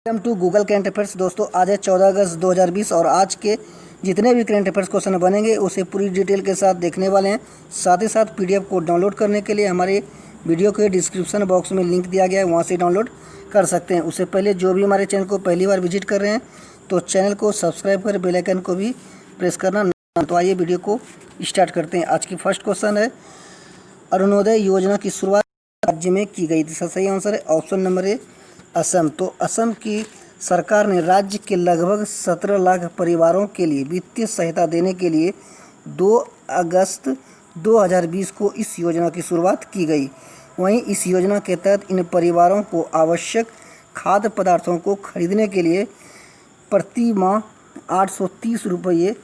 Welcome to Google current affairs. दोस्तों आज है 14 अगस्त 2020 और आज के जितने भी करंट अफेयर्स क्वेश्चन बनेंगे उसे पूरी डिटेल के साथ देखने वाले हैं। साथ ही साथ पीडीएफ को डाउनलोड करने के लिए हमारे वीडियो के डिस्क्रिप्शन बॉक्स में लिंक दिया गया है, वहां से डाउनलोड कर सकते हैं। उससे पहले जो भी हमारे चैनल को पहली बार विजिट कर रहे हैं तो चैनल को सब्सक्राइब कर बेल आइकन को भी प्रेस करना ना। तो आइए वीडियो को स्टार्ट करते हैं। आज की फर्स्ट क्वेश्चन है, अरुणोदय योजना की शुरुआत राज्य में की गई। इसका सही आंसर है ऑप्शन नंबर ए, असम। तो असम की सरकार ने राज्य के लगभग 17 लाख परिवारों के लिए वित्तीय सहायता देने के लिए 2 अगस्त 2020 को इस योजना की शुरुआत की गई। वहीं इस योजना के तहत इन परिवारों को आवश्यक खाद्य पदार्थों को खरीदने के लिए प्रति माह 830 रुपये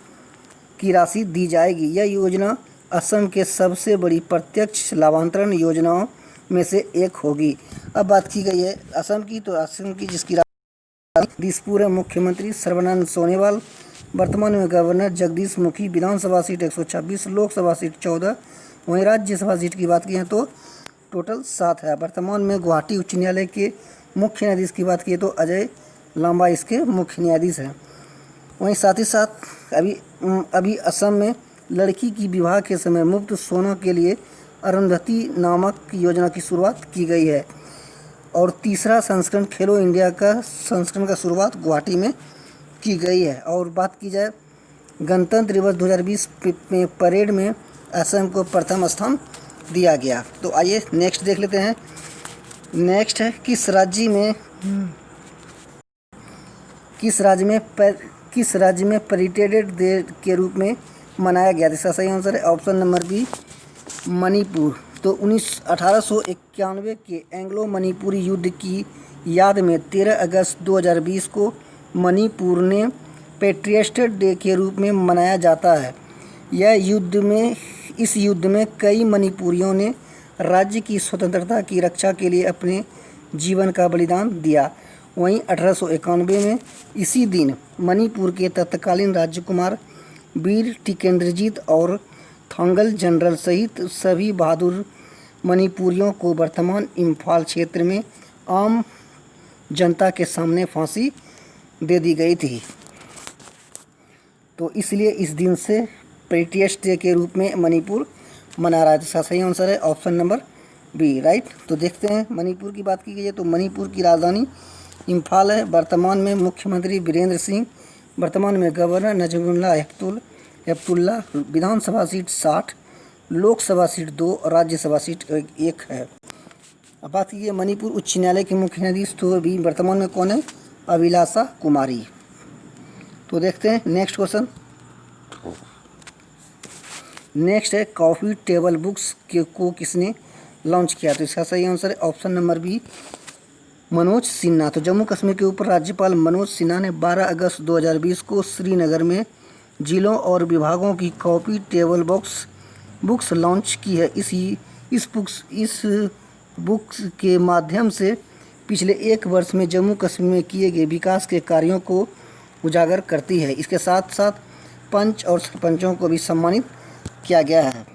की राशि दी जाएगी। यह योजना असम के सबसे बड़ी प्रत्यक्ष लाभांतरण योजनाओं में से एक होगी। अब बात की गई है असम की, तो असम की जिसकी राजधानी दिसपुर है, मुख्यमंत्री सर्बानंद सोनोवाल, वर्तमान में गवर्नर जगदीश मुखी, विधानसभा सीट 126, लोकसभा सीट 14, वहीं राज्यसभा सीट की बात की तो टोटल 7 है। वर्तमान में गुवाहाटी उच्च न्यायालय के मुख्य न्यायाधीश की बात की तो अजय लांबा इसके मुख्य न्यायाधीश हैं। वहीं साथ ही साथ अभी असम में लड़की की विवाह के समय मुफ्त सोना के लिए अरुंधति नामक योजना की शुरुआत की गई है और तीसरा संस्करण खेलो इंडिया का संस्करण का शुरुआत गुवाहाटी में की गई है। और बात की जाए गणतंत्र दिवस 2020 में परेड में असम को प्रथम स्थान दिया गया। तो आइए नेक्स्ट देख लेते हैं। नेक्स्ट है किस राज्य में पेरिटेड डे के रूप में मनाया गया। इसका सही आंसर है ऑप्शन नंबर बी, मणिपुर। तो 1891 के एंग्लो मणिपुरी युद्ध की याद में 13 अगस्त 2020 को मणिपुर ने पेट्रियट डे के रूप में मनाया जाता है। इस युद्ध में कई मणिपुरियों ने राज्य की स्वतंत्रता की रक्षा के लिए अपने जीवन का बलिदान दिया। वहीं 1891 में इसी दिन मणिपुर के तत्कालीन राजकुमार वीर टिकेंद्रजीत और थोंगल जनरल सहित सभी बहादुर मणिपुरियों को वर्तमान इम्फाल क्षेत्र में आम जनता के सामने फांसी दे दी गई थी। तो इसलिए इस दिन से पेट्रियट डे के रूप में मणिपुर मना रहा है। इसका सही आंसर है ऑप्शन नंबर बी, राइट। तो देखते हैं मणिपुर की बात की गई है तो मणिपुर की राजधानी इम्फाल है। वर्तमान में मुख्यमंत्री वीरेंद्र सिंह, वर्तमान में गवर्नर नजमुल्ला हेपतुल्ला, विधानसभा सीट 60, लोकसभा सीट 2 और राज्यसभा सीट 1 है। अब बात कीजिए मणिपुर उच्च न्यायालय के मुख्य न्यायाधीश तो अभी वर्तमान में कौन है, अभिलाषा कुमारी। तो देखते हैं नेक्स्ट क्वेश्चन। नेक्स्ट है कॉफी टेबल बुक्स को किसने लॉन्च किया। तो इसका सही आंसर है option number B, Manoj Sinha. तो जम्मू कश्मीर के ऊपर राज्यपाल मनोज सिन्हा ने 12 अगस्त 2020 को श्रीनगर में जिलों और विभागों की कॉपी टेबल बुक्स लॉन्च की है। इस बुक्स के माध्यम से पिछले 1 वर्ष में जम्मू कश्मीर में किए गए विकास के कार्यों को उजागर करती है। इसके साथ साथ पंच और सरपंचों को भी सम्मानित किया गया है।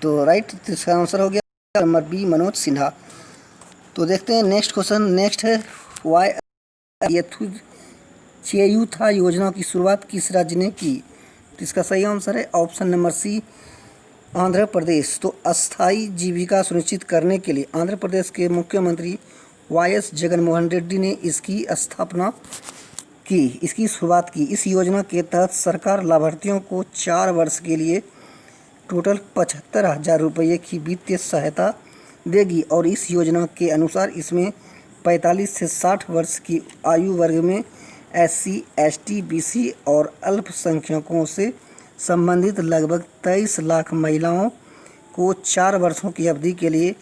तो राइट, इसका आंसर हो गया नंबर बी, मनोज सिन्हा। तो देखते हैं नेक्स्ट क्वेश्चन। नेक्स्ट है वाई चेयूथा योजना की शुरुआत किस राज्य ने की। तो इसका सही आंसर है option number C, Andhra Pradesh. तो अस्थायी जीविका सुनिश्चित करने के लिए आंध्र प्रदेश के मुख्यमंत्री वाई.एस. जगनमोहन रेड्डी ने इसकी शुरुआत की। इस योजना के तहत सरकार लाभार्थियों को 4 वर्ष के लिए टोटल 75,000 रुपये की वित्तीय सहायता देगी और इस योजना के अनुसार इसमें 45 से 60 वर्ष की आयु वर्ग में SC, ST, BC और अल्पसंख्यकों से संबंधित लगभग 23 लाख महिलाओं को 4 वर्षों की अवधि के लिए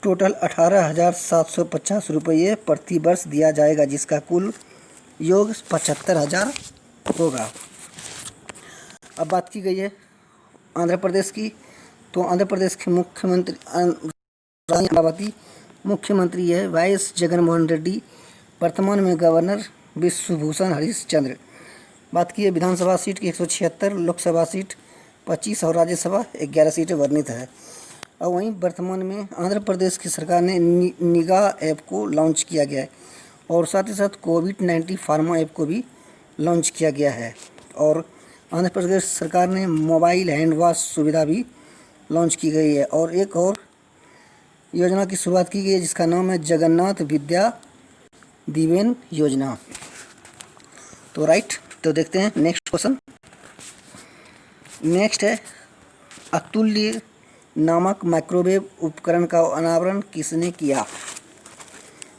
टोटल 18,750 रुपये प्रति वर्ष दिया जाएगा, जिसका कुल योग 75,000 होगा। अब बात की गई है आंध्र प्रदेश की। तो आंध्र प्रदेश के मुख्यमंत्री है वाई.एस. जगनमोहन रेड्डी, वर्तमान में गवर्नर विश्वभूषण हरिश्चंद्र। बात की है विधानसभा सीट की 176, लोकसभा सीट 25 और राज्यसभा 11 सीटें वर्णित है। और वहीं वर्तमान में आंध्र प्रदेश की सरकार ने निगाह ऐप को लॉन्च किया गया है और साथ ही साथ कोविड-19 फार्मा ऐप को भी लॉन्च किया गया है। और आंध्र प्रदेश सरकार ने मोबाइल हैंड वॉश सुविधा भी लॉन्च की गई है और एक और योजना की शुरुआत की गई है जिसका नाम है जगन्नाथ विद्या दीवेन योजना। तो तो देखते हैं नेक्स्ट क्वेश्चन। नेक्स्ट है, अतुल्य नामक माइक्रोवेव उपकरण का अनावरण किसने किया?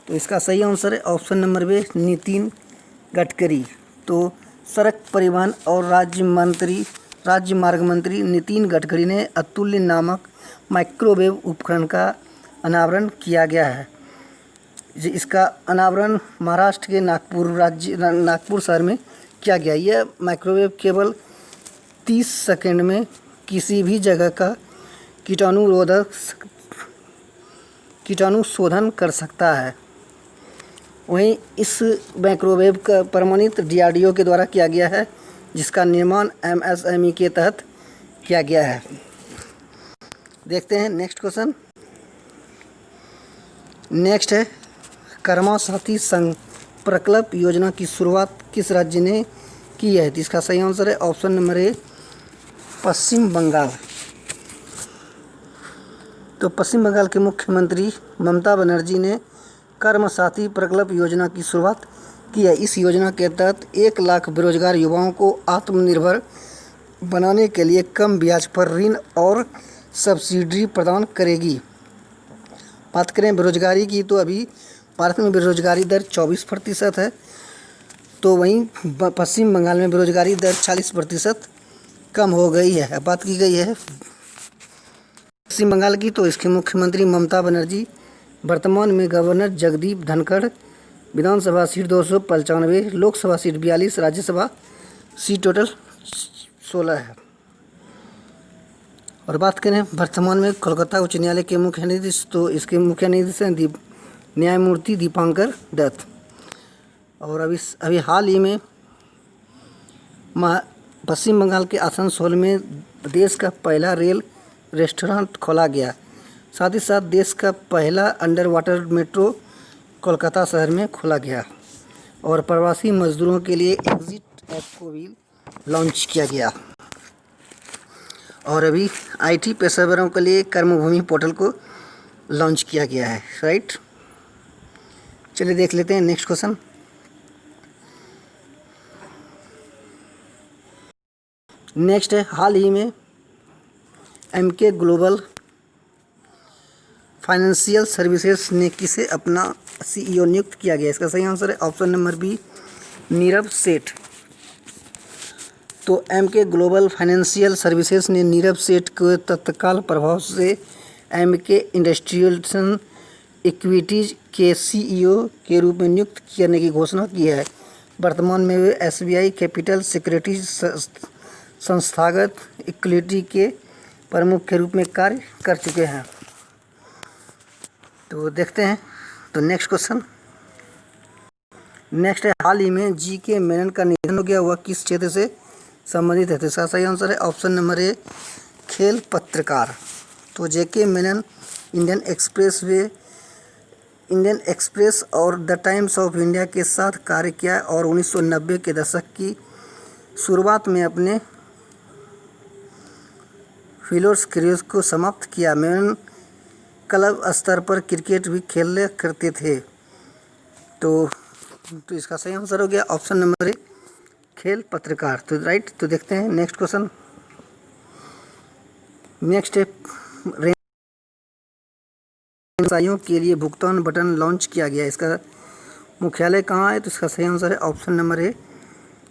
तो इसका सही आंसर है option number B, Nitin Gadkari. तो सड़क परिवहन और राज्य मार्ग मंत्री नितिन गडकरी ने अतुल्य नामक माइक्रोवेव उपकरण का अनावरण किया गया है। इसका अनावरण महाराष्ट्र के नागपुर शहर में किया गया। यह माइक्रोवेव केवल 30 सेकंड में किसी भी जगह का कीटाणु शोधन कर सकता है। वहीं इस माइक्रोवेव का प्रमाणित DRDO के द्वारा किया गया है जिसका निर्माण MSME के तहत किया गया है। देखते हैं नेक्स्ट क्वेश्चन। नेक्स्ट है, कर्मा साथी संघ प्रकल्प योजना की शुरुआत किस राज्य ने की है? तो इसका सही आंसर है ऑप्शन नंबर ए, पश्चिम बंगाल। तो पश्चिम बंगाल के मुख्यमंत्री ममता बनर्जी ने कर्म साथी प्रकल्प योजना की शुरुआत की है। इस योजना के तहत 1 लाख बेरोजगार युवाओं को आत्मनिर्भर बनाने के लिए कम ब्याज पर ऋण और सब्सिडी प्रदान करेगी। बात करें बेरोजगारी की तो अभी भारत में बेरोजगारी दर 24% है, तो वहीं पश्चिम बंगाल में बेरोजगारी दर 40% कम हो गई है। अब बात की गई है पश्चिम बंगाल की, तो इसके मुख्यमंत्री ममता बनर्जी, वर्तमान में governor Jagdeep Dhankhar, Vidhan Sabha seat 295, Lok Sabha seat 42, Rajya Sabha seat total 16 है। और बात करें वर्तमान में कोलकाता उच्च न्यायालय के मुख्य न्यायाधीश, तो इसके मुख्य न्यायाधीश हैं न्यायमूर्ति दीपांकर दत्त। और अभी हाल ही में पश्चिम बंगाल के आसनसोल में देश का पहला रेल रेस्टोरेंट खोला गया। साथ ही साथ देश का पहला अंडर वाटर मेट्रो कोलकाता शहर में खोला गया और प्रवासी मजदूरों के लिए एग्जिट ऐप को भी लॉन्च किया गया। और अभी IT पेशेवरों के लिए कर्मभूमि पोर्टल को लॉन्च किया गया है। चलिए देख लेते हैं नेक्स्ट क्वेश्चन। नेक्स्ट है, हाल ही में MK ग्लोबल फाइनेंशियल सर्विसेज ने किसे अपना CEO नियुक्त किया गया? इसका सही आंसर है ऑप्शन नंबर बी, नीरव सेठ। तो MK ग्लोबल फाइनेंशियल सर्विसेज ने नीरव सेठ को तत्काल प्रभाव से MK इंडस्ट्रियल इक्विटीज के CEO के रूप में नियुक्त करने की घोषणा की है। वर्तमान में वे SBI कैपिटल सिक्योरिटीज संस्थागत इक्विटी के प्रमुख के रूप में कार्य कर चुके हैं। तो देखते हैं तो नेक्स्ट क्वेश्चन। नेक्स्ट है, हाल ही में GK मेनन का निधन हो गया, हुआ किस क्षेत्र से संबंधित है? तो इसका सही आंसर है ऑप्शन नंबर ए, खेल पत्रकार। तो JK मेनन इंडियन एक्सप्रेस और द टाइम्स ऑफ इंडिया के साथ कार्य किया और 1990 के दशक की शुरुआत में अपने फिलोर्स करियर को समाप्त किया। मेनन क्लब स्तर पर क्रिकेट भी खेला करते थे। तो इसका सही आंसर हो गया ऑप्शन नंबर ए, खेल पत्रकार। तो देखते हैं नेक्स्ट क्वेश्चन। नेक्स्ट है, व्यवसायियों के लिए भुगतान बटन लॉन्च किया गया। इसका मुख्यालय कहाँ है? तो इसका सही आंसर है ऑप्शन नंबर ए,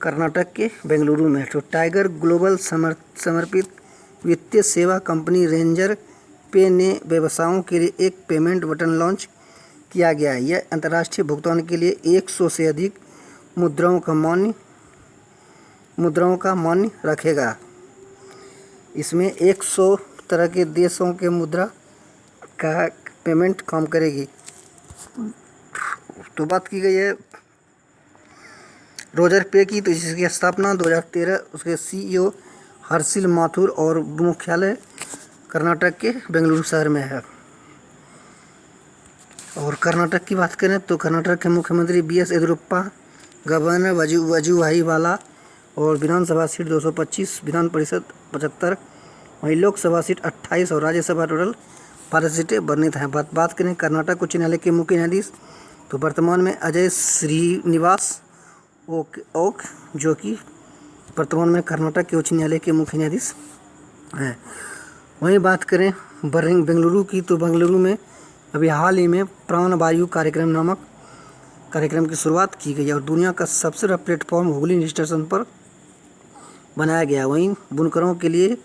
कर्नाटक के बेंगलुरु में। तो टाइगर ग्लोबल समर्पित वित्तीय सेवा कंपनी रेंजर पे ने व्यवसायों के लिए एक पेमेंट बटन लॉन्च किया गया है। यह अंतर्राष्ट्रीय भुगतान के लिए 100 से अधिक मुद्राओं का मान्य रखेगा। इसमें 100 तरह के देशों के मुद्रा का पेमेंट काम करेगी। तो बात की गई है रोजर पे की, तो इसकी स्थापना 2013 उसके CEO हर्षिल माथुर और मुख्यालय कर्नाटक के बेंगलुरु शहर में है। और कर्नाटक की बात करें तो कर्नाटक के मुख्यमंत्री BS येदियुरप्पा, गवर्नर वजुभाई वाला, और विधानसभा सीट 225, विधान परिषद 75, वहीं लोकसभा सीट 28 और राज्यसभा टोटल 12 सीटें वर्णित हैं। बात करें कर्नाटक उच्च न्यायालय के मुख्य न्यायाधीश तो वर्तमान में अजय श्रीनिवास ओक जो कि वर्तमान में कर्नाटक के उच्च न्यायालय के मुख्य न्यायाधीश हैं। वहीं बात करें बेंगलुरु की तो बेंगलुरु में अभी हाल ही में प्राणवायु कार्यक्रम नामक कार्यक्रम की शुरुआत की गई है और दुनिया का सबसे बड़ा प्लेटफॉर्म हुगली स्टेशन पर बनाया गया। वहीं बुनकरों के लिए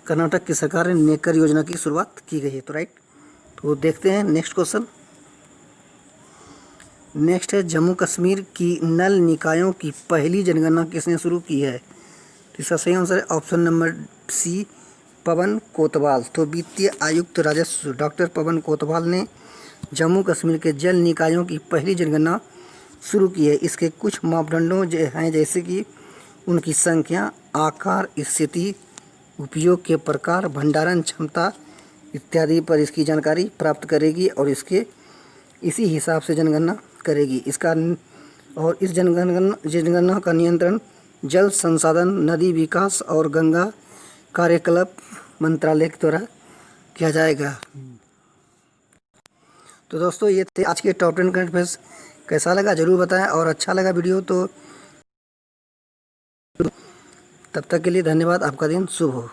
कर्नाटक की सरकार ने नेकर योजना की शुरुआत की गई है। तो राइट, तो देखते हैं नेक्स्ट क्वेश्चन। नेक्स्ट है जम्मू कश्मीर की नल निकायों की पहली जनगणना किसने शुरू की है? तो इसका सही आंसर है option number C, Pawan Kotwal. तो वित्तीय आयुक्त राजस्व डॉक्टर पवन कोतवाल ने जम्मू कश्मीर के जल निकायों की पहली जनगणना शुरू की है। इसके कुछ मापदंडों हैं जैसे कि उनकी संख्या, आकार, स्थिति, उपयोग के प्रकार, भंडारण क्षमता इत्यादि पर इसकी जानकारी प्राप्त करेगी और इसी हिसाब से जनगणना करेगी। इस जनगणना का नियंत्रण जल संसाधन, नदी विकास और गंगा कार्यकलाप मंत्रालय के द्वारा किया जाएगा। तो दोस्तों ये थे आज के टॉप 10 करंट अफेयर्स। कैसा लगा जरूर बताएं और अच्छा लगा वीडियो तो तब तक के लिए धन्यवाद। आपका दिन शुभ हो।